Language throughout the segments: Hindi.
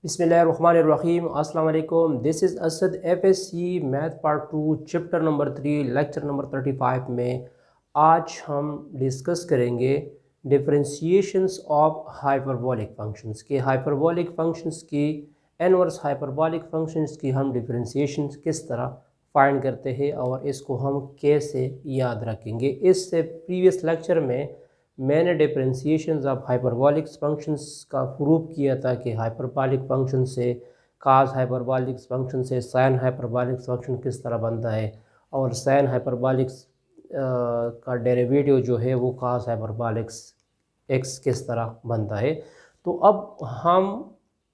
बिस्मिल्लाहिर्रहमानिर्रहीम। अस्सलाम वालेकुम। This is Asad FSc math part 2 chapter number 3 lecture number 35 में आज हम डिस्कस करेंगे डिफरेंशिएशंस ऑफ हाइपरबोलिक फंक्शंस के हाइपरबोलिक फंक्शंस की इनवर्स हाइपरबोलिक फंक्शंस की हम डिफरेंशिएशंस किस तरह फाइंड करते हैं और इसको हम कैसे याद रखेंगे। इससे प्रीवियस लेक्चर में मैंने डिफरेंशिएशंस ऑफ हाइपरबोलिक फंक्शंस का प्रूव किया था कि हाइपरबोलिक फंक्शन से काज हाइपरबोलिक फंक्शन से साइन हाइपरबोलिक फंक्शन किस तरह बनता है और साइन हाइपरबोलिक का डेरिवेटिव जो है वो काज हाइपरबोलिक एक्स किस तरह बनता है। तो अब हम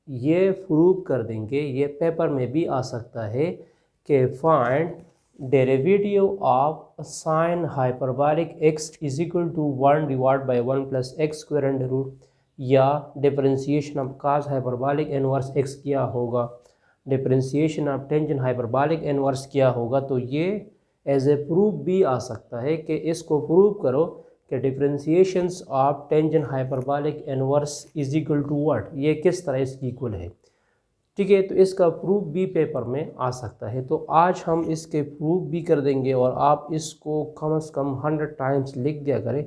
ये प्रूव कर देंगे, ये पेपर में भी आ सकता है कि find derivative of sine hyperbolic x is equal to 1 divide by 1 plus x square under root, या differentiation of cos hyperbolic inverse x क्या होगा, differentiation of tangent hyperbolic inverse क्या होगा। तो ये एज ए प्रूफ भी आ सकता है कि इसको प्रूव करो कि differentiations of tangent hyperbolic inverse is equal to what, ये किस तरह इसकी इक्वल है। ठीक है, तो इसका प्रूफ भी पेपर में आ सकता है। तो आज हम इसके प्रूफ भी कर देंगे और आप इसको कम से कम 100 टाइम्स लिख दिया करें,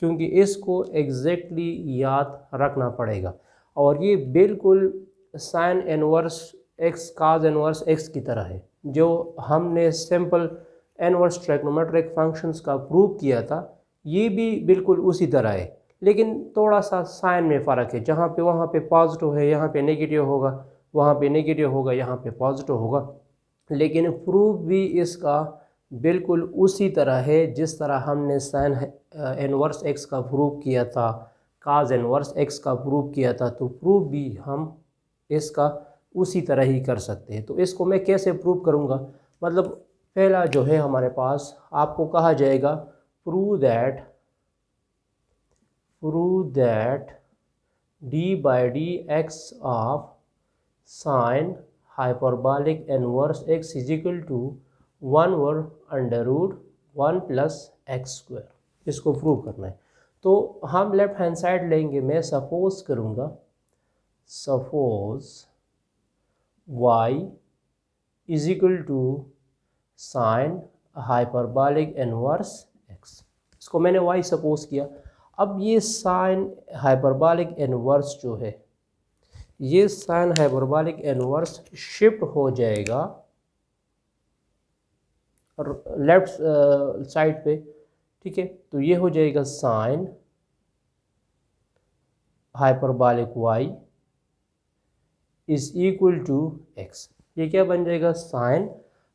क्योंकि इसको एग्जैक्टली याद रखना पड़ेगा। और ये बिल्कुल साइन इनवर्स एक्स काज इनवर्स एक्स की तरह है जो हमने सिंपल इनवर्स ट्रिग्नोमेट्रिक फंक्शंस का प्रूव किया था, ये भी बिल्कुल उसी तरह है, लेकिन थोड़ा सा साइन में फ़र्क है। जहाँ पे वहाँ पे पॉजिटिव है यहाँ पे नेगेटिव होगा, वहाँ पे नेगेटिव होगा यहाँ पे पॉजिटिव होगा, लेकिन प्रूफ भी इसका बिल्कुल उसी तरह है जिस तरह हमने साइन इनवर्स एक्स का प्रूफ किया था, काज इनवर्स एक्स का प्रूफ किया था। तो प्रूफ भी हम इसका उसी तरह ही कर सकते हैं। तो इसको मैं कैसे प्रूव करूँगा, मतलब पहला जो है हमारे पास आपको कहा जाएगा prove that d by d x of sine hyperbolic inverse x is equal to 1 over under root 1 plus x square, इसको प्रूव करना है। तो हम लेफ्ट हैंड साइड लेंगे, मैं सपोज करूँगा suppose y is equal to sine hyperbolic inverse x, इसको मैंने y सपोज किया। अब ये साइन हाइपरबोलिक इनवर्स जो है, ये साइन हाइपरबोलिक इनवर्स शिफ्ट हो जाएगा लेफ्ट साइड पे। ठीक है, तो ये हो जाएगा sine hyperbolic y is equal to x। ये क्या बन जाएगा, sine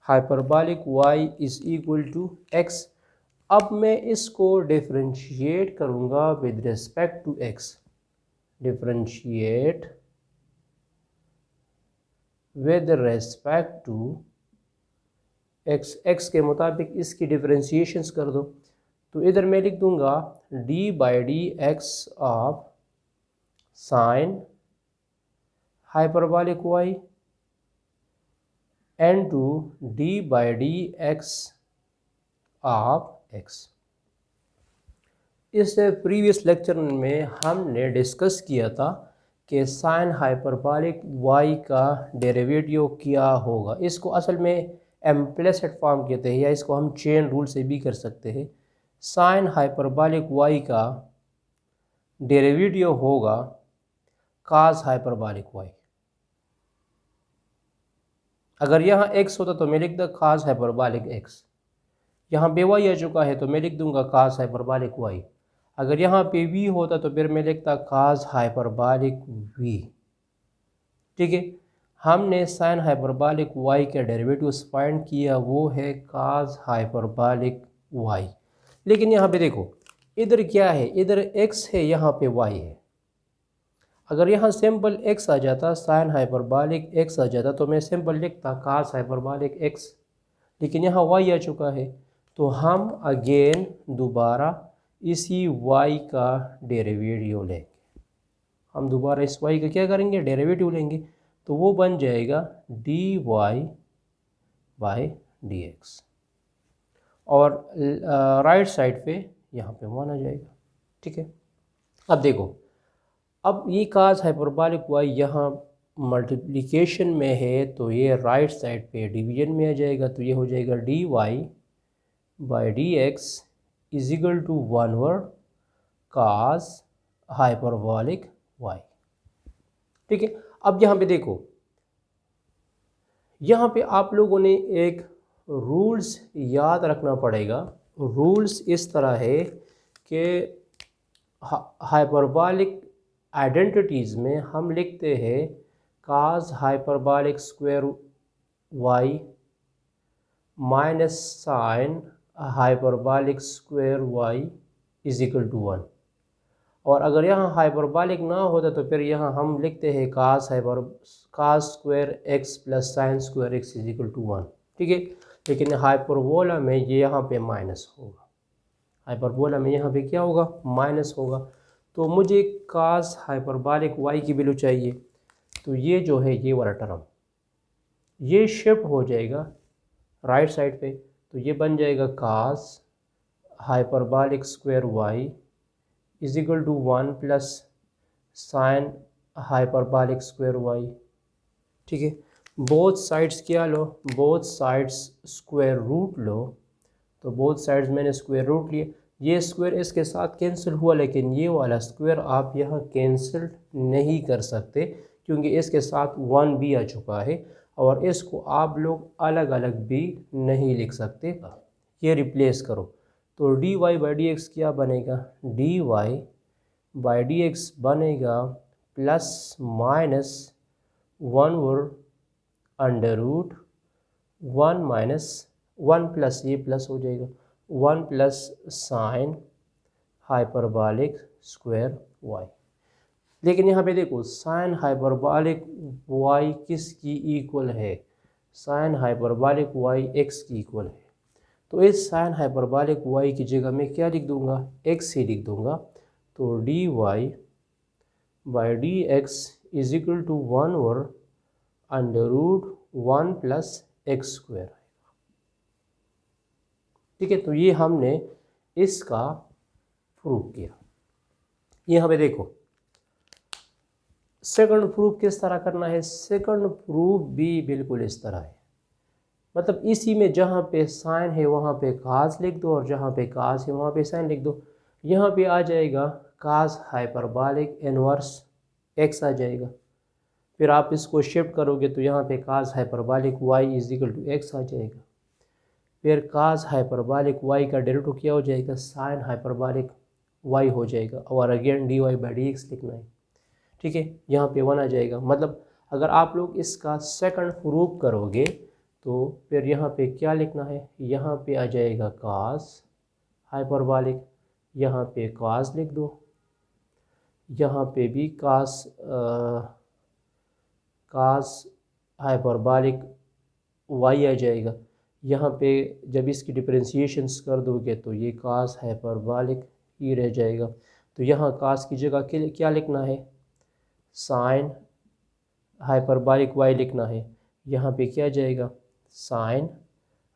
hyperbolic y is equal to x। अब मैं इसको डिफरेंशिएट करूँगा with respect to x, differentiate with respect to x के मुताबिक इसकी डिफरेंशिएशंस कर दो। तो इधर मैं लिख दूंगा d by d x of sine hyperbolic y and to d by d x of x। इस प्रीवियस लेक्चर में हमने डिस्कस किया था कि साइन हाइपरबोलिक y का डेरिवेटिव क्या होगा। इसको असल में इम्प्लिसिट फॉर्म कहते हैं, या इसको हम चेन रूल से भी कर सकते हैं। साइन हाइपरबोलिक y का डेरिवेटिव होगा काज हाइपरबोलिक y। अगर यहाँ x होता तो मैं लिख दूँ काज हाइपरबोलिक x, यहाँ पे y आ चुका है तो मैं लिख दूंगा काज हाइपरबोलिक y। अगर यहाँ पे v होता तो फिर मैं लिखता काज हाइपरबोलिक v। ठीक है, हमने साइन हाइपरबोलिक y का डेरिवेटिव फाइंड किया, वो है काज हाइपरबोलिक y। लेकिन यहाँ पे देखो इधर क्या है, इधर x है, यहाँ पे y है। अगर यहाँ सिंपल x आ जाता, साइन हाइपरबोलिक x आ जाता, तो मैं सिंपल लिखता काज हाइपरबोलिक x, लेकिन यहाँ y आ चुका है। तो हम अगेन दोबारा इसी y का डेरिवेटिव लेंगे, हम दोबारा इस y का क्या करेंगे, डेरिवेटिव लेंगे। तो वो बन जाएगा dy बाई डी एक्स, और राइट साइड पे यहाँ पे 1 आ जाएगा। ठीक है, अब देखो, अब ये काज हाइपरबोलिक y यहाँ मल्टीप्लिकेशन में है तो ये राइट साइड पे डिवीजन में आ जाएगा, तो ये हो जाएगा dy by d x is equal to 1/, cos hyperbolic y। ठीक है, अब यहाँ पे देखो, यहाँ पे आप लोगों ने एक रूल्स याद रखना पड़ेगा। रूल्स इस तरह है कि हाइपरबॉलिक आइडेंटिटीज़ में हम लिखते हैं cos hyperbolic square y minus sine hyperbolic square y is equal to 1। और अगर यहाँ हाइपरबॉलिक ना होता तो फिर यहाँ हम लिखते हैं cos square x plus sine square x is equal to 1। ठीक है, लेकिन हाइपरबोला में ये यहाँ पे माइनस होगा, हाइपरबोला में यहाँ पे क्या होगा, माइनस होगा। तो मुझे cos हाइपरबॉलिक y की वैल्यू चाहिए, तो ये जो है ये वाला टर्म ये शिफ्ट हो जाएगा राइट साइड पे, तो ये बन जाएगा cos hyperbolic square y is equal to 1 plus sine hyperbolic square y। ठीक है, बोथ साइड्स क्या लो, बोथ साइड्स स्क्वायर रूट लो, तो बोथ साइड्स मैंने स्क्वायर रूट लिए, ये स्क्वायर इसके साथ कैंसिल हुआ, लेकिन ये वाला स्क्वायर आप यहाँ कैंसिल नहीं कर सकते क्योंकि इसके साथ 1 भी आ चुका है, और इसको आप लोग अलग अलग भी नहीं लिख सकते, ये रिप्लेस करो। तो dy बाई डी एक्स क्या बनेगा, dy बाई डी एक्स बनेगा plus minus 1/, under root 1 minus 1 plus ये प्लस हो जाएगा 1 plus sine hyperbolic square y। लेकिन यहाँ पे देखो साइन हाइपरबॉलिक y किसकी इक्वल है, साइन हाइपरबॉलिक y x की इक्वल है। तो इस साइन हाइपरबॉलिक y की जगह मैं क्या लिख दूँगा, x ही लिख दूँगा। तो dy by d x is equal to 1/, under root 1 plus x square. ठीक है, तो ये हमने इसका प्रूफ किया। यहाँ पे देखो सेकंड प्रूफ किस तरह करना है, सेकंड प्रूफ भी बिल्कुल इस तरह है, मतलब इसी में जहाँ पे साइन है वहाँ पे काज लिख दो, और जहाँ पे काज है वहाँ पे साइन लिख दो। यहाँ पे आ जाएगा काज हाइपरबॉलिक इनवर्स एक्स आ जाएगा, फिर आप इसको शिफ्ट करोगे तो यहाँ पे cos hyperbolic y is equal to x आ जाएगा, फिर काज हाइपरबॉलिक वाई का डेरिवेटिव क्या हो जाएगा, साइन हाइपरबॉलिक वाई हो जाएगा, और again d y by d x लिखना है। ठीक है, यहाँ पे 1 आ जाएगा। मतलब अगर आप लोग इसका सेकंड प्रूफ करोगे तो फिर यहाँ पे क्या लिखना है, यहाँ पे आ जाएगा काज हाइपरबॉलिक, यहाँ पे काज लिख दो, यहाँ पे भी काज हाइपरबॉलिक वाई आ जाएगा। यहाँ पे जब इसकी डिफरेंशिएशंस कर दोगे तो ये काज हाइपरबॉलिक ही रह जाएगा। तो यहाँ काज की जगह क्या लिखना है, साइन हाइपरबॉलिक वाई लिखना है, यहाँ पे क्या जाएगा, साइन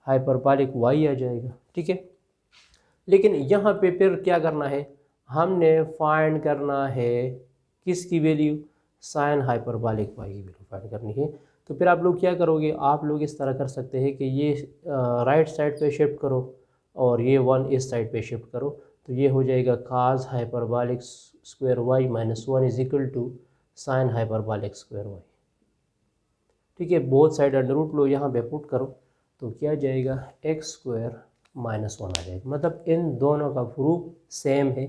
हाइपरबॉलिक वाई आ जाएगा। ठीक है, लेकिन यहाँ पे फिर क्या करना है, हमने फाइंड करना है किसकी वैल्यू, साइन हाइपरबॉलिक वाई की वैल्यू फाइंड करनी है। तो फिर आप लोग क्या करोगे, आप लोग इस तरह कर सकते हैं कि ये राइट साइड पे शिफ्ट करो और ये 1 इस साइड पे शिफ्ट करो, तो ये हो जाएगा cos hyperbolic square y minus 1 is equal to sine hyperbolic square y. ठीक है, बोथ साइड अंडर रूट लो, यहाँ पे पुट करो तो क्या जाएगा, एक्स स्क्वायर माइनस 1 आ जाएगा। मतलब इन दोनों का प्रूफ सेम है।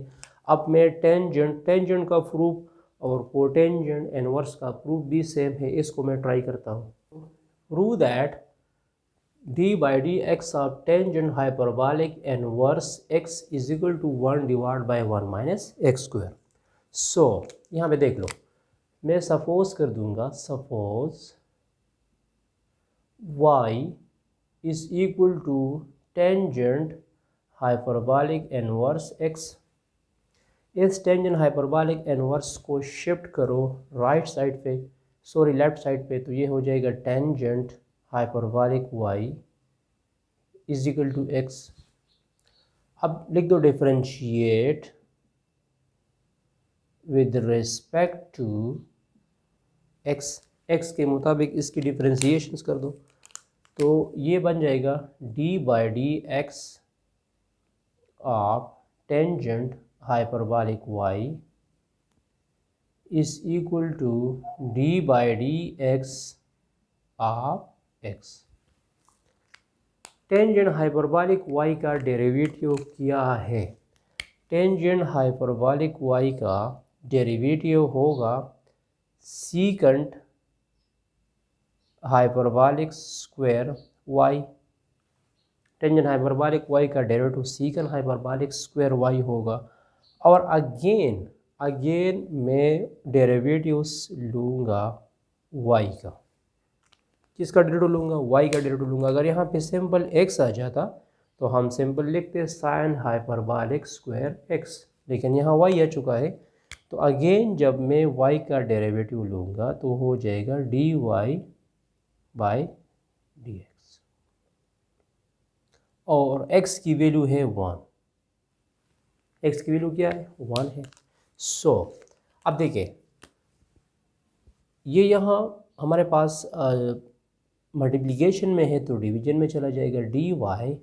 अब मैं टेंजेंट का प्रूफ और कोटेंजेंट इनवर्स का प्रूफ भी सेम है, इसको मैं ट्राई करता हूँ। Prove that d by d x of tangent hyperbolic inverse x is equal to 1 divide by 1 minus x square. So यहाँ पे देख लो, मैं सपोज कर दूंगा, suppose y is equal to tangent hyperbolic inverse x। इस टेंजेंट हाइपरबॉलिक इनवर्स को शिफ्ट करो राइट साइड पे, सॉरी लेफ्ट साइड पे, तो ये हो जाएगा tangent hyperbolic y is equal to x। अब लिख दो differentiate with respect to x। X के मुताबिक इसकी डिफरेंशिएशंस कर दो, तो ये बन जाएगा d by d x of tangent hyperbolic y is equal to d by d x of x. Tangent hyperbolic y का डेरिवेटिव क्या है? टेंजेंट हाइपरबॉलिक वाई का डेरिवेटिव होगा secant hyperbolic square y. Tangent hyperbolic y का derivative secant hyperbolic square y होगा। और अगेन मैं डेरिवेटिव्स लूँगा वाई का। किसका डेरिवेटिव लूँगा? वाई का डेरिवेटिव लूँगा। अगर यहाँ पे सिंपल एक्स आ जाता तो हम सिंपल लिखते साइन हाइपरबॉलिक स्क्वायर एक्स, लेकिन यहाँ वाई आ चुका है, तो अगेन जब मैं वाई का डेरिवेटिव लूँगा तो हो जाएगा d y by d x, और x की वैल्यू है 1। x की वैल्यू क्या है? 1 है। सो अब देखिए, ये यहाँ हमारे पास मल्टीप्लिकेशन में है तो डिवीजन में चला जाएगा। D y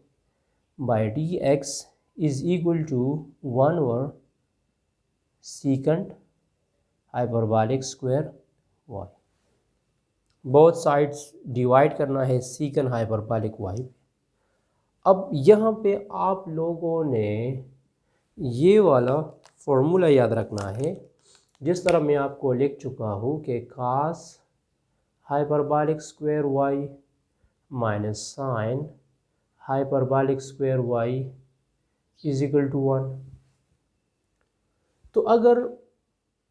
by d x is equal to 1 over secant hyperbolic square y. Both sides divide करना है सीकंट हाइपरबॉलिक वाई। अब यहाँ पे आप लोगों ने ये वाला फॉर्मूला याद रखना है, जिस तरह मैं आपको लिख चुका हूँ कि cos hyperbolic square y minus sine hyperbolic square y is equal to 1। तो अगर,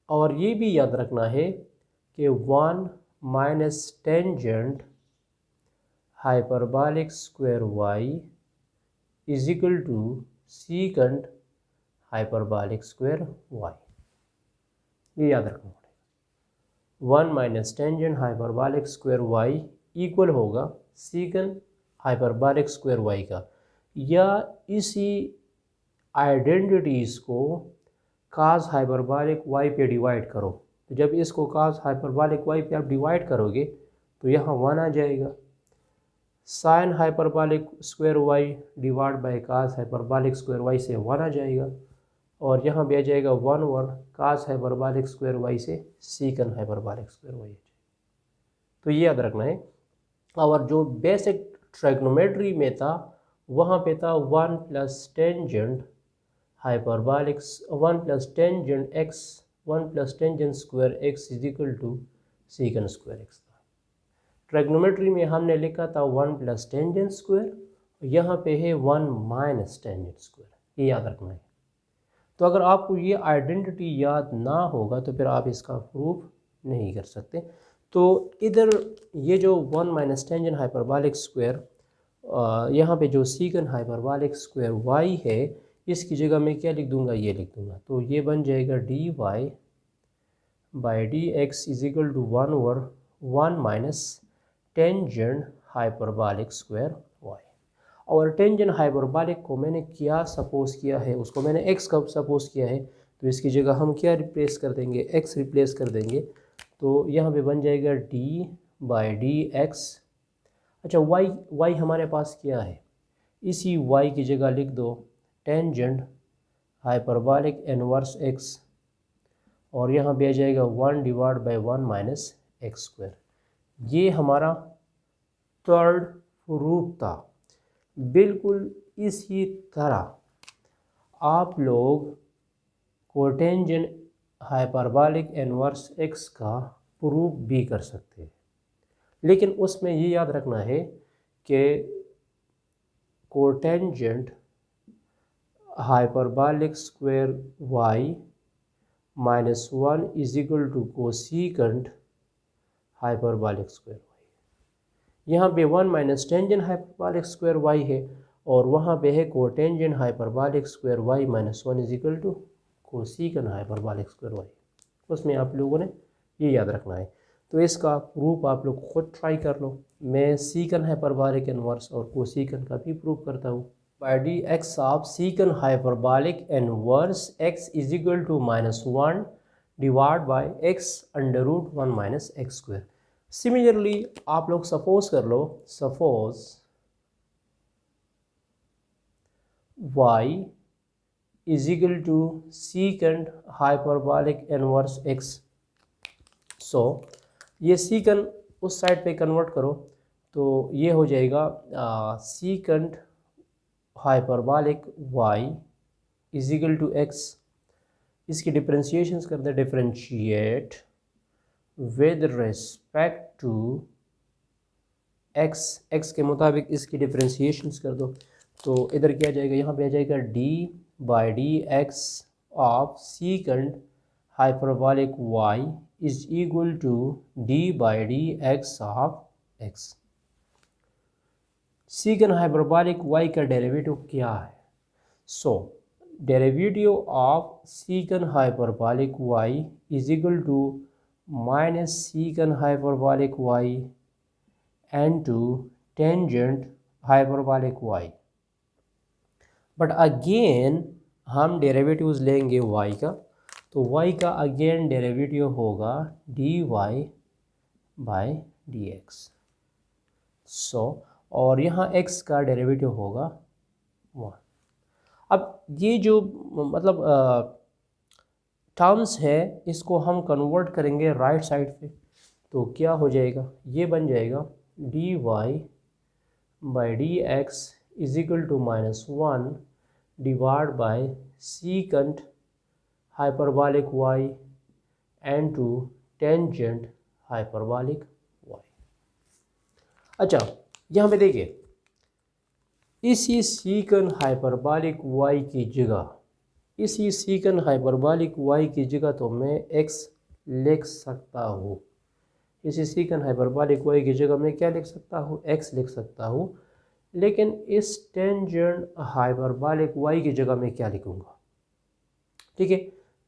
और ये भी याद रखना है कि 1 minus tangent hyperbolic square y is equal to secant hyperbolic square y, ये याद रखना पड़ेगा। 1 minus tangent hyperbolic square y equal होगा सीकंट हाइपरबॉलिक स्क्वायर वाई का, या इसी आइडेंटिटीज़ को कास हाइपरबॉलिक वाई पे डिवाइड करो। तो जब इसको कास हाइपरबॉलिक वाई पे आप डिवाइड करोगे तो यहाँ 1 आ जाएगा। Sine hyperbolic square y divide by cos hyperbolic square y से 1 आ जाएगा, और यहाँ भी आ जाएगा 1 ओवर कास हाइपरबॉलिक स्क्वायर वाई से सीकंट हाइपरबॉलिक स्क्वायर वाई। तो ये याद रखना है। और जो बेसिक ट्राइगोनोमेट्री में था वहाँ पे था 1 plus tangent hyperbolic 1 plus tangent x 1 plus tangent square x is equal to secant square x. Trigonometry में हमने लिखा था 1 प्लस टेंजेंट स्क्वायर, यहाँ पे है 1 माइनस टेंजेंट स्क्वायर, ये याद रखना है। तो अगर आपको ये आइडेंटिटी याद ना होगा तो फिर आप इसका प्रूफ नहीं कर सकते। तो इधर ये जो 1 माइनस टेंजेंट हाइपरबॉलिक स्क्वायर, यहाँ पे जो सीकंट हाइपरबॉलिक स्क्वायर वाई है, इसकी जगह मैं क्या लिख दूँगा? ये लिख दूँगा। तो ये बन जाएगा d y by d x is equal to 1 over 1 minus tangent hyperbolic square y. और टेंजेंट हाइपरबॉलिक को मैंने क्या सपोज किया है? उसको मैंने एक्स कब सपोज किया है, तो इसकी जगह हम क्या रिप्लेस कर देंगे? एक्स रिप्लेस कर देंगे। तो यहाँ पे बन जाएगा डी बाई डी एक्स। अच्छा, वाई हमारे पास क्या है? इसी वाई की जगह लिख दो टेंजेंट हाइपरबॉलिक इनवर्स एक्स, और यहाँ पे आ जाएगा 1 divide by 1 minus x square. ये हमारा थर्ड प्रूफ था। बिल्कुल इसी तरह आप लोग कोटेंजेंट हाइपरबॉलिक इनवर्स एक्स का प्रूफ भी कर सकते हैं, लेकिन उसमें ये याद रखना है कि cotangent hyperbolic square y minus 1 is equal to cosecant hyperbolic square y. यहाँ पे 1 minus tangent hyperbolic square y है, और वहाँ पे है cotangent hyperbolic square y minus 1 is equal to cosecant hyperbolic square y. उसमें आप लोगों ने ये याद रखना है। तो इसका प्रूफ आप लोग खुद ट्राई कर लो। मैं सीकंट हाइपरबॉलिक इनवर्स और कोसीकंट का भी प्रूफ करता हूँ। By d x of secant hyperbolic inverse x is equal to -1 divide by x under root 1 minus x square. Similarly आप लोग सपोज कर लो, suppose y is equal to secant hyperbolic inverse x। So ये सीकंड उस साइड पे कन्वर्ट करो तो ये हो जाएगा secant hyperbolic y is equal to x। इसकी डिफरेंशिएशंस कर दे, differentiate with respect to x के मुताबिक इसकी डिफरेंशिएशंस कर दो। तो इधर क्या जाएगा, यहाँ पे आ जाएगा d by d x of secant hyperbolic y is equal to d by d x of x। Secant hyperbolic y का डेरिवेटिव क्या है? So derivative of secant hyperbolic y is equal to minus secant hyperbolic y and to tangent hyperbolic y। But again हम डेरिवेटिव्स लेंगे y का, तो y का अगेन डेरिवेटिव होगा dy बाय dx। सो और यहाँ x का डेरिवेटिव होगा 1। अब ये जो मतलब टर्म्स है इसको हम कन्वर्ट करेंगे राइट साइड पे, तो क्या हो जाएगा, ये बन जाएगा dy by d x is equal to -1 divide by secant hyperbolic y and to tangent hyperbolic y। अच्छा यहाँ पे देखिए, इसी सीकंड हाइपरबॉलिक y की जगह, इसी सीकंड हाइपरबॉलिक y की जगह तो मैं x लिख सकता हूँ। इसी सीकंड हाइपरबॉलिक y की जगह मैं क्या लिख सकता हूँ, x लिख सकता हूँ। लेकिन इस टेंजेंट हाइपरबॉलिक y की जगह मैं क्या लिखूँगा? ठीक है,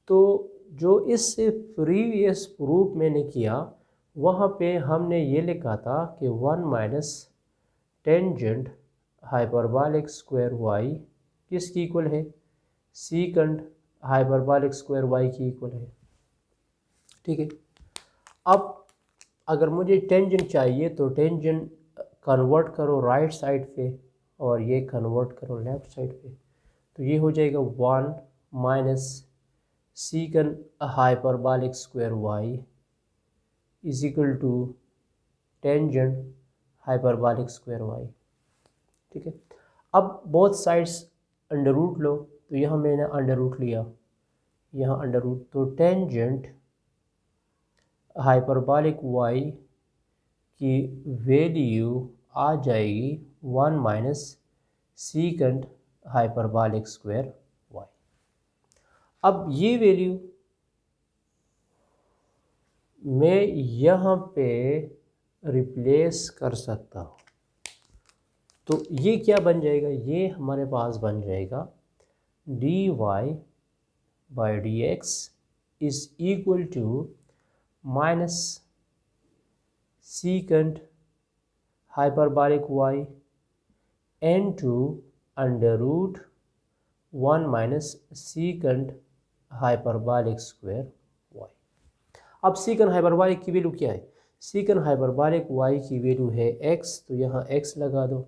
तो जो इससे प्रीवियस प्रूफ मैंने किया वहाँ पे हमने ये लिखा था कि 1 minus tangent hyperbolic square y किसकी इक्वल है, सीकंड हाइपरबॉलिक स्क्वायर y की इक्वल है। ठीक है, अब अगर मुझे टेंजेंट चाहिए तो टेंजेंट कन्वर्ट करो राइट साइड पे और ये कन्वर्ट करो लेफ़्ट साइड पे, तो ये हो जाएगा 1 minus secant hyperbolic square y is equal to tangent hyperbolic square y। ठीक है, अब बोथ साइड्स अंडर रूट लो, तो यहाँ मैंने अंडर रूट लिया, यहाँ अंडर रूट, तो टेंजेंट हाइपरबॉलिक y की वैल्यू आ जाएगी 1 minus secant hyperbolic square y। अब ये वैल्यू मैं यहाँ पे रिप्लेस कर सकता हूँ, तो ये क्या बन जाएगा, ये हमारे पास बन जाएगा dy by d x is equal to minus secant hyperbolic y into under root 1 minus secant hyperbolic square y। अब सीकंड हाइपरबॉलिक की वैल्यू क्या है, सीकंड हाइपरबॉलिक y की वैल्यू है x, तो यहाँ x लगा दो,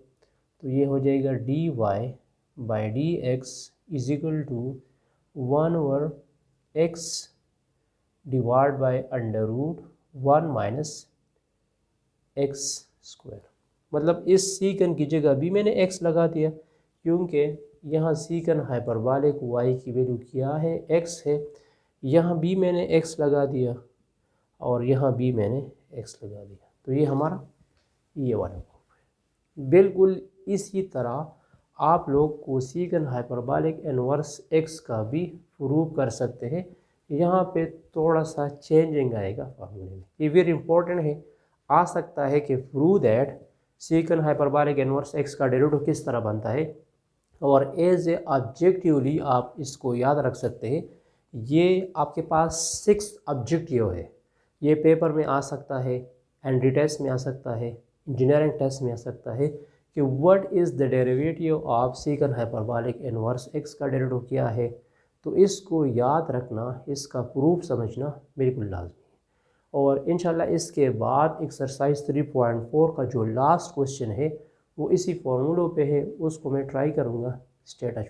तो ये हो जाएगा dy by d x is equal to 1 over x divide by under root 1 minus x square. मतलब इस सीकंड की जगह भी मैंने x लगा दिया, क्योंकि यहाँ सीकंड हाइपरबॉलिक y की वैल्यू क्या है, x है। यहाँ भी मैंने x लगा दिया और यहाँ भी मैंने x लगा दिया, तो ये हमारा ये वाला प्रूफ है। बिल्कुल इसी तरह आप लोग को सीकंड हाइपरबॉलिक इनवर्स x का भी प्रूफ कर सकते हैं। यहाँ पे थोड़ा सा चेंजिंग आएगा फार्मूले में, ये वेरी इंपॉर्टेंट है। आ सकता है कि prove that secant hyperbolic inverse x का डेरिवेटिव किस तरह बनता है, और एज ए ऑब्जेक्टिवली आप इसको याद रख सकते हैं। ये आपके पास 6 ऑब्जेक्टिव है, ये पेपर में आ सकता है, एंट्री टेस्ट में आ सकता है, इंजीनियरिंग टेस्ट में आ सकता है कि what is the derivative of secant hyperbolic inverse x का डेरिवेटिव क्या है। तो इसको याद रखना, इसका प्रूफ समझना बिल्कुल लाजमी है। और इंशाल्लाह इसके बाद एक्सरसाइज 3.4 का जो लास्ट क्वेश्चन है वो इसी फॉर्मूलों पे है, उसको मैं ट्राई करूँगा। Stay touch.